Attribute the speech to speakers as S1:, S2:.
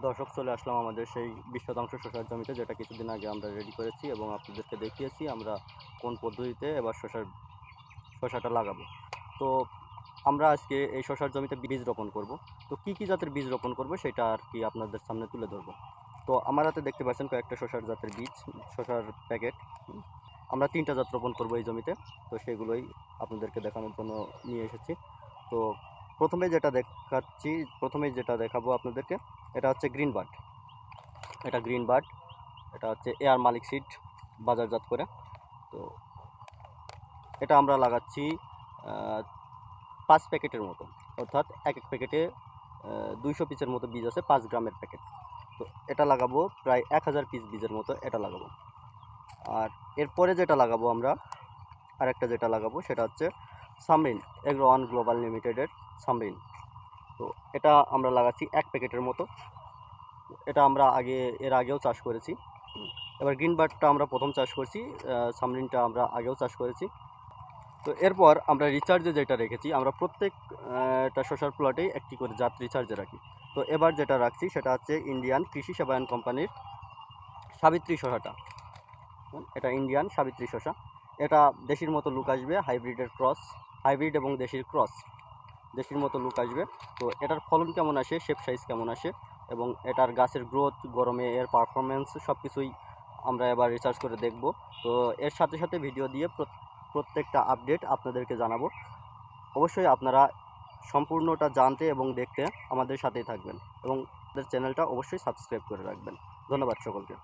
S1: দর্শক, চলে আসলাম আমাদের সেই ২০% শসার জমিতে, যেটা কিছুদিন আগে আমরা রেডি করেছি এবং আপনাদেরকে দেখিয়েছি আমরা কোন পদ্ধতিতে এবার শসাটা লাগাবো। তো আমরা আজকে এই শসার জমিতে বীজ রোপণ করব। তো কি জাতের বীজ রোপণ করব সেটা আর কি আপনাদের সামনে তুলে ধরবো। তো আমার হাতে দেখতে পাচ্ছেন কয়েকটা শসার জাতের বীজ, শসার প্যাকেট। আমরা 3টা জাত রোপণ করব এই জমিতে, তো সেগুলোই আপনাদেরকে দেখানোর জন্য নিয়ে এসেছি। তো প্রথমেই যেটা দেখাবো আপনাদেরকে, এটা হচ্ছে গ্রিন বার্ড। এটা হচ্ছে এয়ার মালিক সিড বাজারজাত করে। তো এটা আমরা লাগাচ্ছি 5 প্যাকেটের মতো, অর্থাৎ এক প্যাকেটে 200 পিসের মতো বীজ আছে, 5 গ্রামের প্যাকেট। তো এটা লাগাবো প্রায় 1000 পিস বীজের মতো এটা লাগাবো। আর এরপরে যেটা লাগাবো আমরা, আরেকটা যেটা লাগাবো সেটা হচ্ছে সামরিন এগ্রো ওয়ান গ্লোবাল লিমিটেডের সামরিন। তো এটা আমরা লাগাচ্ছি 1 প্যাকেটের মতো। এটা আমরা এর আগেও চাষ করেছি। এবার গ্রিন বার্ডটা আমরা প্রথম চাষ করছি, সামরিনটা আমরা আগেও চাষ করেছি। তো এরপর আমরা রিচার্জে যেটা রেখেছি, আমরা প্রত্যেকটা শসার প্লটেই একটি করে জাত রিচার্জে রাখি। তো এবার যেটা রাখছি সেটা হচ্ছে ইন্ডিয়ান কৃষি সেবায়ন কোম্পানির সাবিত্রী শসাটা। এটা ইন্ডিয়ান সাবিত্রী শসা। এটা দেশির মতো লুক আসবে, হাইব্রিড এবং দেশির মতো লুক আসবে। তো এটার ফলন কেমন আসে, শেপ সাইজ কেমন আসে এবং এটার গাছের গ্রোথ, গরমে এর পারফরমেন্স সব কিছুই আমরা এবার রিসার্চ করে দেখব। তো এর সাথে সাথে ভিডিও দিয়ে প্রত্যেকটা আপডেট আপনাদেরকে জানাবো। অবশ্যই আপনারা সম্পূর্ণটা জানতে এবং দেখতে আমাদের সাথেই থাকবেন এবং আমাদের চ্যানেলটা অবশ্যই সাবস্ক্রাইব করে রাখবেন। ধন্যবাদ সকলকে।